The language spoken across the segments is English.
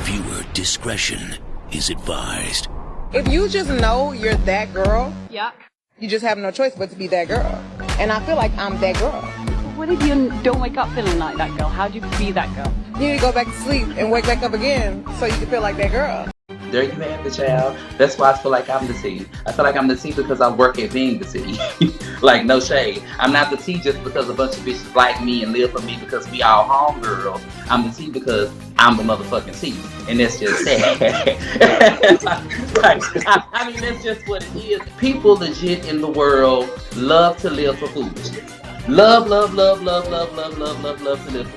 Viewer discretion is advised. If you just know you're that girl, Yeah. you just have no choice but to be that girl. And I feel like I'm that girl. What if you don't wake up feeling like that girl? How do you be that girl? You need to go back to sleep and wake back up again so you can feel like that girl. There you have it, child. That's why I feel like I'm the T. I feel like I'm the T because I work at being the T. Like, no shade. I'm not the T just because a bunch of bitches like me and live for me because we all homegirls. I'm the T because I'm the motherfucking T. And that's just sad. I mean, that's just what it is. People legit in the world love to live for foolishness. Love to live for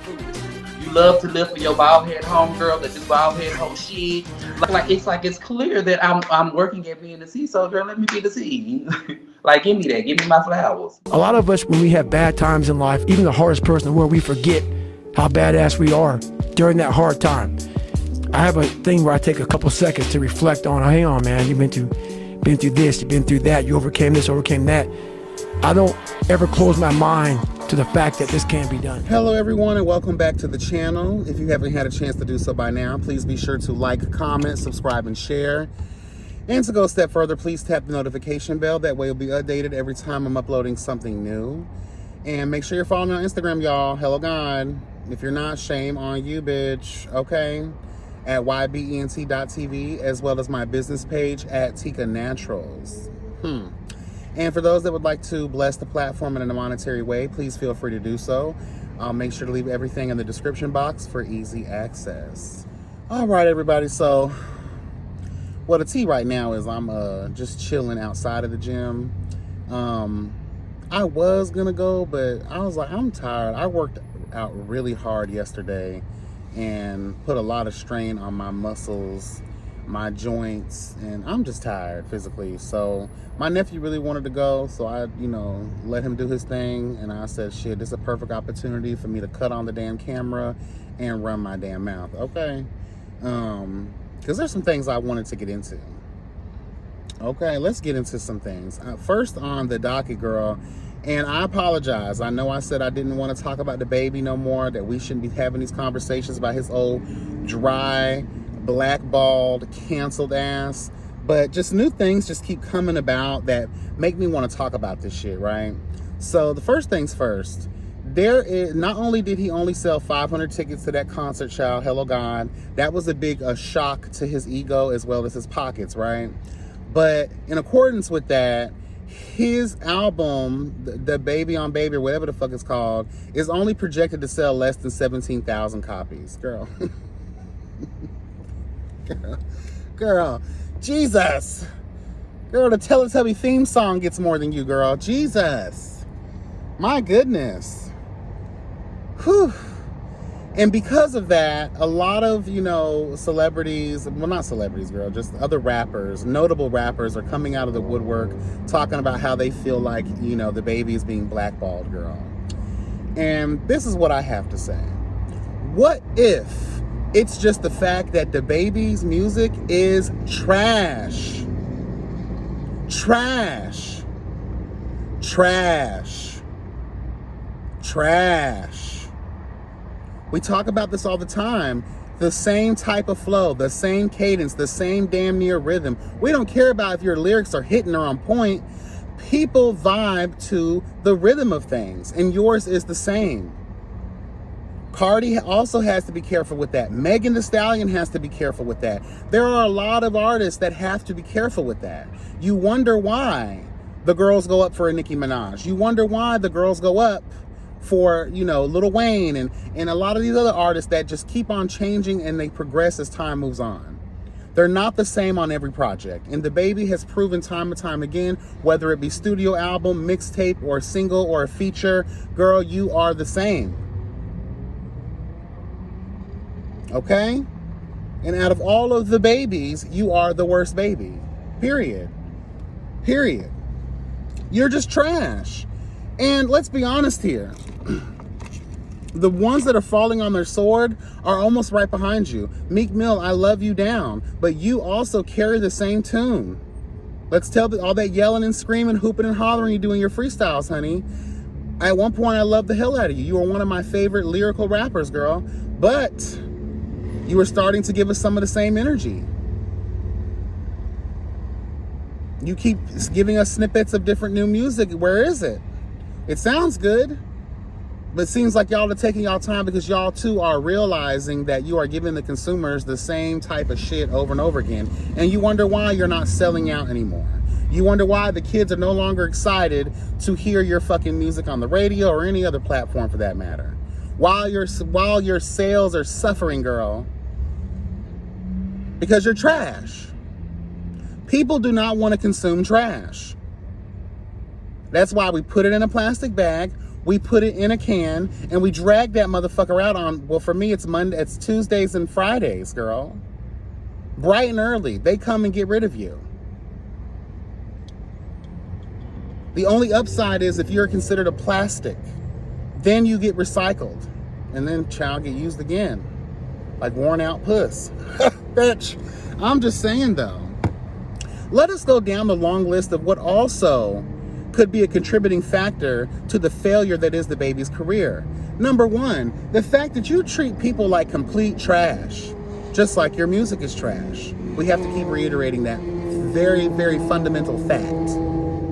foolishness. You love to live for your bald head homegirl that do bald head whole shit. It's clear that I'm working at being the C, so girl, let me be the C. Like, give me that, give me my flowers. A lot of us, when we have bad times in life, even the hardest person in the world, we forget how badass we are during that hard time. I have a thing where I take a couple seconds to reflect on, hang on, man, you've been through this, you've been through that, you overcame this, overcame that. I don't ever close my mind to the fact that this can be done. Hello everyone and welcome back to the channel. If you haven't had a chance to do so by now, please be sure to like, comment, subscribe, and share. And to go a step further, please tap the notification bell. That way you'll be updated every time I'm uploading something new. And make sure you're following me on Instagram, y'all. Hello God. If you're not, shame on you, bitch. Okay? At ybent.tv, as well as my business page at TYKANATURALS. And for those that would like to bless the platform in a monetary way, please feel free to do so. I'll make sure to leave everything in the description box for easy access. All right, everybody. So what a tea right now is I'm just chilling outside of the gym. I was going to go, but I was like, I'm tired. I worked out really hard yesterday and put a lot of strain on my muscles, my joints, and I'm just tired physically. So my nephew really wanted to go, so I, let him do his thing, and I said, shit, this is a perfect opportunity for me to cut on the damn camera and run my damn mouth, okay? Because there's some things I wanted to get into. Okay, let's get into some things. First on the docket, girl, and I apologize. I know I said I didn't want to talk about the baby no more, that we shouldn't be having these conversations about his old dry, blackballed, canceled ass. But just new things just keep coming about that make me want to talk about this shit, right? So the first things first, not only did he only sell 500 tickets to that concert, child, hello God, that was a big shock to his ego as well as his pockets, right? But in accordance with that, his album, the Baby on Baby, or whatever the fuck it's called, is only projected to sell less than 17,000 copies, girl. Girl, Jesus. Girl, the Teletubby theme song gets more than you, girl. Jesus. My goodness. Whew. And because of that, a lot of, celebrities, well, not celebrities, girl, just other rappers, notable rappers are coming out of the woodwork talking about how they feel like, the baby is being blackballed, girl. And this is what I have to say. What if it's just the fact that the baby's music is trash? Trash. Trash. Trash. We talk about this all the time. The same type of flow, the same cadence, the same damn near rhythm. We don't care about if your lyrics are hitting or on point. People vibe to the rhythm of things, and yours is the same. Cardi also has to be careful with that. Megan Thee Stallion has to be careful with that. There are a lot of artists that have to be careful with that. You wonder why the girls go up for a Nicki Minaj. You wonder why the girls go up for, Lil Wayne and a lot of these other artists that just keep on changing and they progress as time moves on. They're not the same on every project. And the baby has proven time and time again, whether it be studio album, mixtape, or single, or a feature, girl, you are the same. Okay? And out of all of the babies, you are the worst baby. Period. Period. You're just trash. And let's be honest here. The ones that are falling on their sword are almost right behind you. Meek Mill, I Love You Down. But you also carry the same tune. Let's tell all that yelling and screaming, hooping and hollering you do in your freestyles, honey. At one point, I loved the hell out of you. You were one of my favorite lyrical rappers, girl. But You were starting to give us some of the same energy. You keep giving us snippets of different new music. Where is it? It sounds good, but it seems like y'all are taking y'all time because y'all too are realizing that you are giving the consumers the same type of shit over and over again. And you wonder why you're not selling out anymore. You wonder why the kids are no longer excited to hear your fucking music on the radio or any other platform for that matter. While your sales are suffering, girl, because you're trash. People do not want to consume trash. That's why we put it in a plastic bag, we put it in a can, and we drag that motherfucker out on, well, for me, it's Tuesdays and Fridays, girl. Bright and early, they come and get rid of you. The only upside is if you're considered a plastic, then you get recycled, and then child get used again, like worn out puss. Bitch, I'm just saying though. Let us go down the long list of what also could be a contributing factor to the failure that is the baby's career. Number one, the fact that you treat people like complete trash, just like your music is trash. We have to keep reiterating that very, very fundamental fact.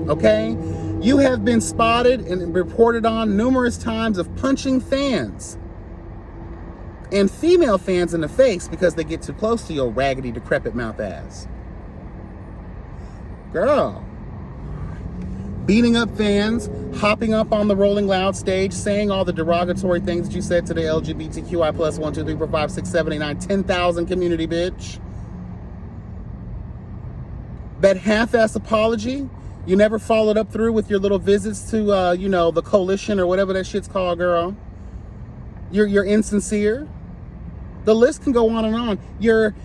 Okay? You have been spotted and reported on numerous times of punching fans and female fans in the face because they get too close to your raggedy, decrepit mouth ass. Girl, beating up fans, hopping up on the Rolling Loud stage, saying all the derogatory things that you said to the LGBTQI plus 1, 2, 3, 4, 5, 6, 7, 8, 9, 10,000 community, bitch. That half-ass apology, you never followed up through with your little visits to, the coalition or whatever that shit's called, girl. You're insincere. The list can go on and on. Your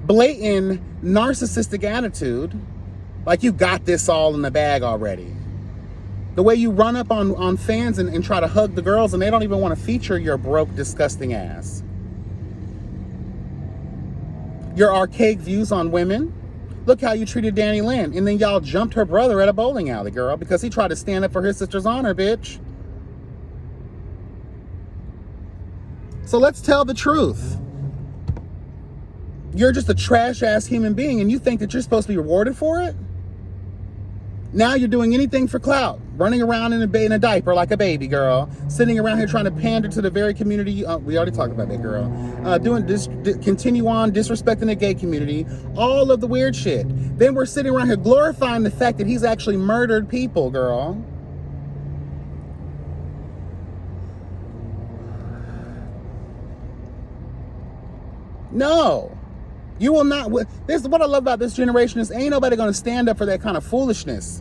blatant narcissistic attitude, like you got this all in the bag already. The way you run up on fans and try to hug the girls and they don't even want to feature your broke, disgusting ass. Your archaic views on women. Look how you treated Danny Lynn, and then y'all jumped her brother at a bowling alley, girl, because he tried to stand up for his sister's honor, bitch. So let's tell the truth. You're just a trash-ass human being, and you think that you're supposed to be rewarded for it? Now you're doing anything for clout, running around in a diaper like a baby, girl, sitting around here trying to pander to the very community. We already talked about that, girl. Continue on disrespecting the gay community, all of the weird shit. Then we're sitting around here glorifying the fact that he's actually murdered people, girl. No. You will not. This is what I love about this generation is ain't nobody going to stand up for that kind of foolishness.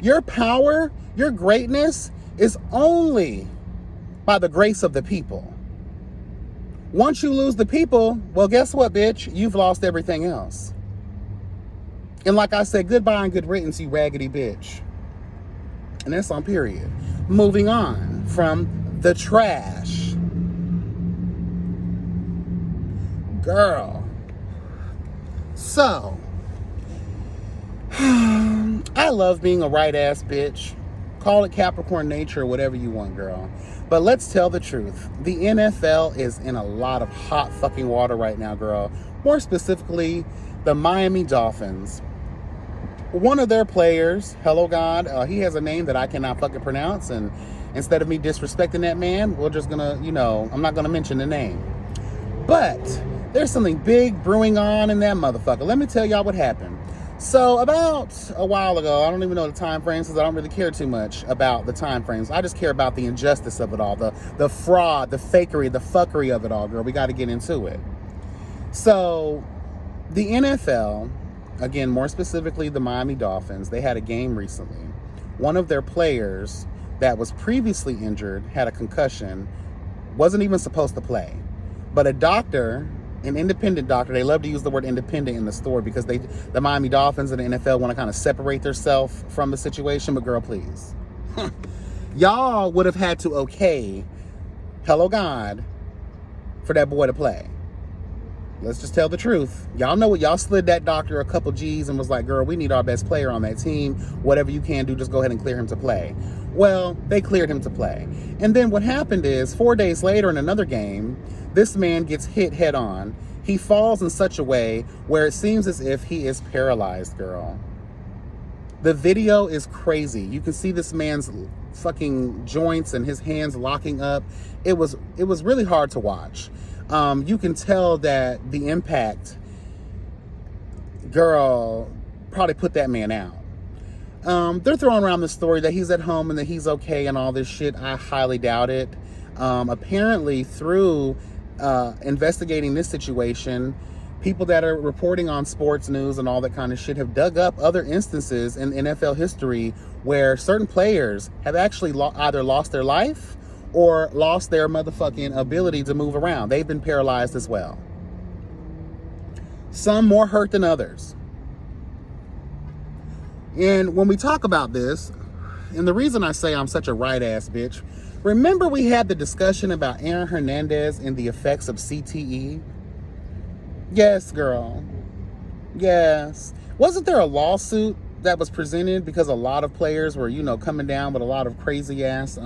Your power, your greatness is only by the grace of the people. Once you lose the people, well, guess what, bitch? You've lost everything else. And like I said, goodbye and good riddance, you raggedy bitch. And that's on period. Moving on from the trash. Girl. So, I love being a right-ass bitch. Call it Capricorn nature or whatever you want, girl. But let's tell the truth. The NFL is in a lot of hot fucking water right now, girl. More specifically, the Miami Dolphins. One of their players, hello God, he has a name that I cannot fucking pronounce. And instead of me disrespecting that man, we're just gonna, I'm not gonna mention the name. But there's something big brewing on in that motherfucker. Let me tell y'all what happened. So about a while ago, I don't even know the time frames because I don't really care too much about the time frames. I just care about the injustice of it all, the fraud, the fakery, the fuckery of it all, girl. We got to get into it. So the NFL, again, more specifically the Miami Dolphins, they had a game recently. One of their players that was previously injured had a concussion, wasn't even supposed to play. But a doctor, an independent doctor, they love to use the word independent in the story because the Miami Dolphins and the NFL want to kind of separate themselves from the situation. But girl, please. Y'all would have had to okay, hello God, for that boy to play. let's just tell the truth. Y'all know what, y'all slid that doctor a couple G's and was like, girl, we need our best player on that team. Whatever you can do, just go ahead and clear him to play. Well, they cleared him to play. And then what happened is 4 days later in another game, this man gets hit head on. He falls in such a way where it seems as if he is paralyzed, girl. The video is crazy. You can see this man's fucking joints and his hands locking up. It was really hard to watch. You can tell that the impact, girl, probably put that man out. They're throwing around the story that he's at home and that he's okay and all this shit. I highly doubt it. Apparently through investigating this situation, people that are reporting on sports news and all that kind of shit have dug up other instances in NFL history where certain players have actually either lost their life or lost their motherfucking ability to move around. They've been paralyzed as well. Some more hurt than others. And when we talk about this, and the reason I say I'm such a right-ass bitch, remember we had the discussion about Aaron Hernandez and the effects of CTE? Yes, girl. Yes. Wasn't there a lawsuit that was presented because a lot of players were, you know, coming down with a lot of crazy ass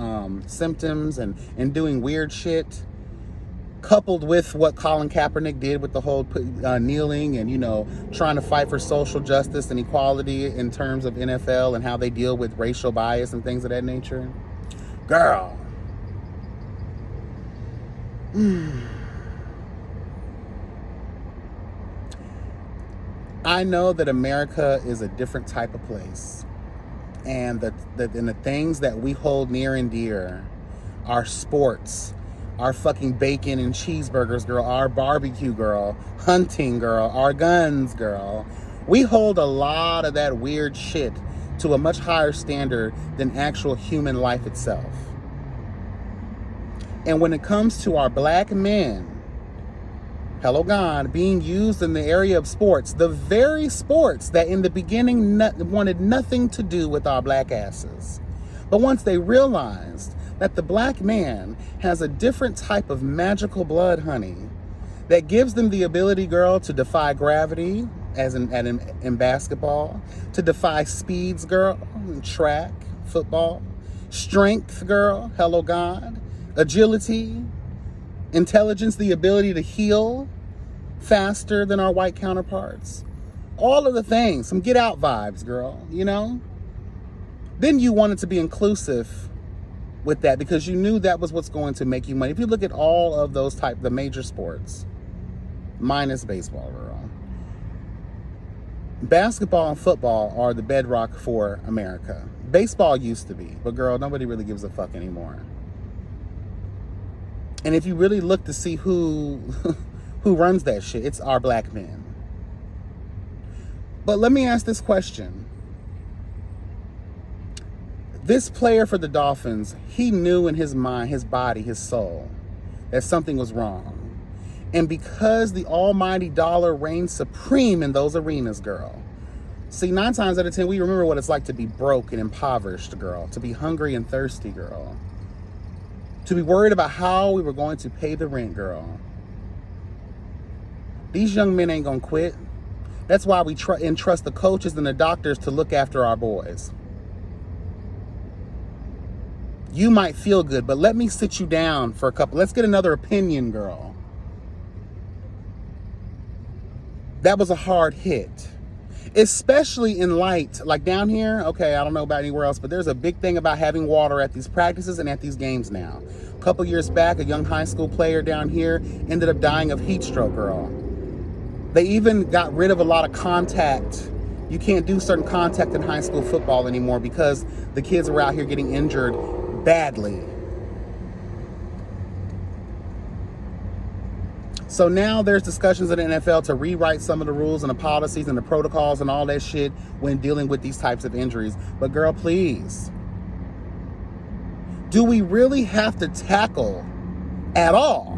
symptoms and doing weird shit, coupled with what Colin Kaepernick did with the whole kneeling and, you know, trying to fight for social justice and equality in terms of NFL and how they deal with racial bias and things of that nature? Girl. I know that America is a different type of place, and the things that we hold near and dear, our sports, our fucking bacon and cheeseburgers, girl, our barbecue, girl, hunting, girl, our guns, girl. We hold a lot of that weird shit to a much higher standard than actual human life itself. And when it comes to our black men, hello God, being used in the area of sports, the very sports that in the beginning wanted nothing to do with our black asses. But once they realized that the black man has a different type of magical blood, honey, that gives them the ability, girl, to defy gravity, as in basketball, to defy speeds, girl, in track, football, strength, girl, hello God, agility, intelligence, the ability to heal faster than our white counterparts. All of the things, some get out vibes, girl, you know? Then you wanted to be inclusive with that because you knew that was what's going to make you money. If you look at all of those the major sports, minus baseball, girl, basketball and football are the bedrock for America. Baseball used to be, but girl, nobody really gives a fuck anymore. And if you really look to see who runs that shit, it's our black men. But let me ask this question. This player for the Dolphins, he knew in his mind, his body, his soul, that something was wrong. And because the almighty dollar reigns supreme in those arenas, girl. See, 9 times out of 10, we remember what it's like to be broke and impoverished, girl. To be hungry and thirsty, girl. To be worried about how we were going to pay the rent, girl. These young men ain't gonna quit. That's why we entrust the coaches and the doctors to look after our boys. You might feel good, but let me sit you down for a couple. Let's get another opinion, girl. That was a hard hit. Especially in light, like down here, okay, I don't know about anywhere else, but there's a big thing about having water at these practices and at these games now. A couple years back, a young high school player down here ended up dying of heat stroke, girl. They even got rid of a lot of contact. You can't do certain contact in high school football anymore because the kids were out here getting injured badly. So now there's discussions in the NFL to rewrite some of the rules and the policies and the protocols and all that shit when dealing with these types of injuries. But girl, please. Do we really have to tackle at all?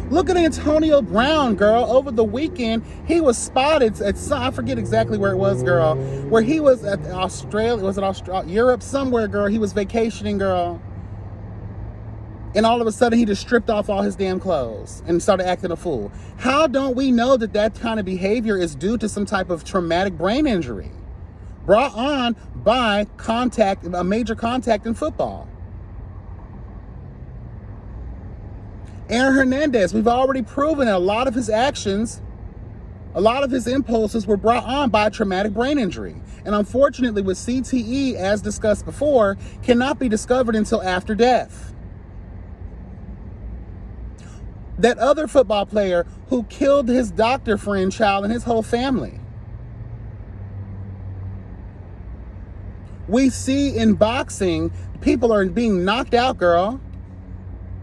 Look at Antonio Brown, girl. Over the weekend, he was spotted at I forget exactly where it was, girl. Where he was at Australia, was it Australia, Europe, somewhere, girl. He was vacationing, girl. And all of a sudden, he just stripped off all his damn clothes and started acting a fool. How don't we know that that kind of behavior is due to some type of traumatic brain injury brought on by contact, a major contact in football? Aaron Hernandez, we've already proven that a lot of his actions, a lot of his impulses were brought on by a traumatic brain injury. And unfortunately, with CTE, as discussed before, cannot be discovered until after death. That other football player who killed his doctor friend child and his whole family. We see in boxing, people are being knocked out, girl,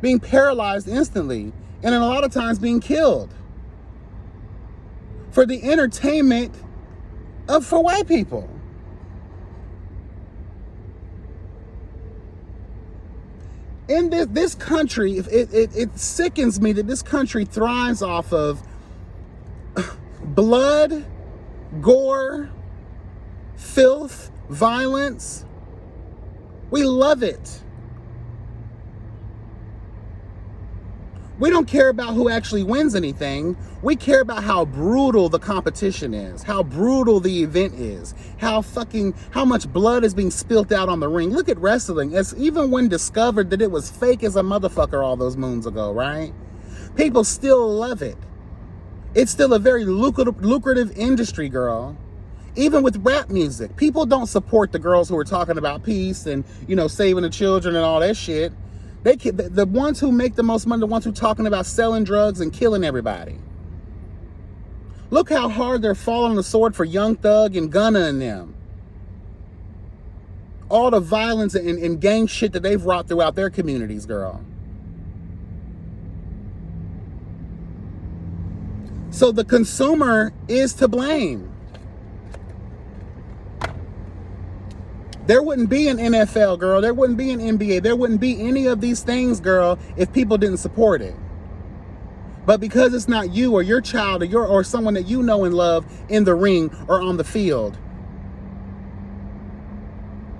being paralyzed instantly, and then a lot of times being killed for the entertainment for white people. In this country, it sickens me that this country thrives off of blood, gore, filth, violence. We love it. We don't care about who actually wins anything. We care about how brutal the competition is, how brutal the event is, how much blood is being spilt out on the ring. Look at wrestling. It's even when discovered that it was fake as a motherfucker all those moons ago, right? People still love it. It's still a very lucrative industry, girl. Even with rap music, people don't support the girls who are talking about peace and, saving the children and all that shit. The ones who make the most money, the ones who are talking about selling drugs and killing everybody. Look how hard they're falling on the sword for Young Thug and Gunna and them. All the violence and gang shit that they've wrought throughout their communities, girl. So the consumer is to blame. There wouldn't be an NFL, girl. There wouldn't be an NBA. There wouldn't be any of these things, girl, if people didn't support it. But because it's not you or your child or someone that you know and love in the ring or on the field.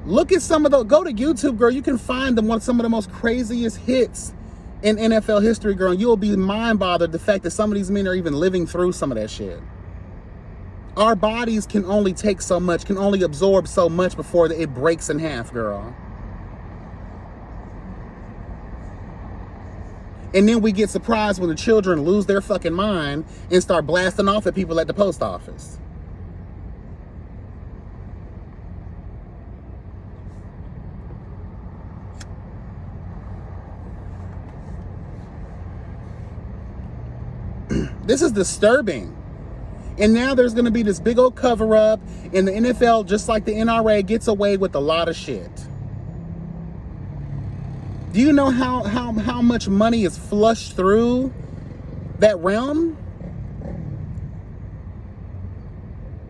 Look at some of those. Go to YouTube, girl. You can find some of the most craziest hits in NFL history, girl. You'll be mind-bothered the fact that some of these men are even living through some of that shit. Our bodies can only take so much, can only absorb so much before it breaks in half, girl. And then we get surprised when the children lose their fucking mind and start blasting off at people at the post office. This is disturbing. And now there's going to be this big old cover up, and the NFL, just like the NRA, gets away with a lot of shit. Do you know how much money is flushed through that realm?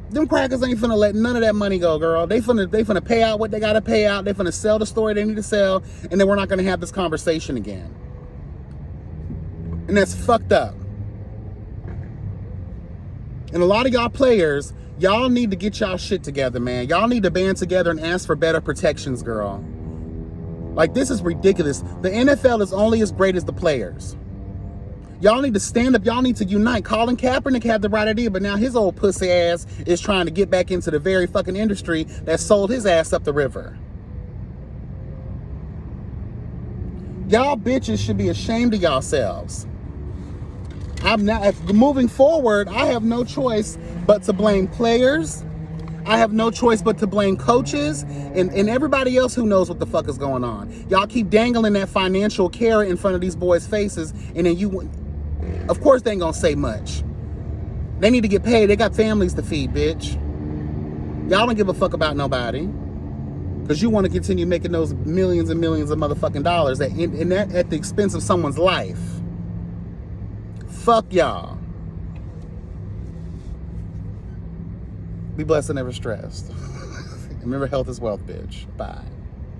Them crackers ain't finna let none of that money go, girl. They finna pay out what they gotta pay out. They finna sell the story they need to sell, and then we're not gonna have this conversation again. And that's fucked up. And a lot of y'all players, y'all need to get y'all shit together, man. Y'all need to band together and ask for better protections, girl. Like, this is ridiculous. The NFL is only as great as the players. Y'all need to stand up. Y'all need to unite. Colin Kaepernick had the right idea, but now his old pussy ass is trying to get back into the very fucking industry that sold his ass up the river. Y'all bitches should be ashamed of yourselves. Moving forward, I have no choice but to blame players. I have no choice but to blame coaches and everybody else who knows what the fuck is going on. Y'all keep dangling that financial carrot in front of these boys' faces, and then of course they ain't gonna say much. They need to get paid. They got families to feed, bitch. Y'all don't give a fuck about nobody, because you want to continue making those millions and millions of motherfucking dollars at the expense of someone's life. Fuck y'all. Be blessed and never stressed. Remember, health is wealth, bitch. Bye.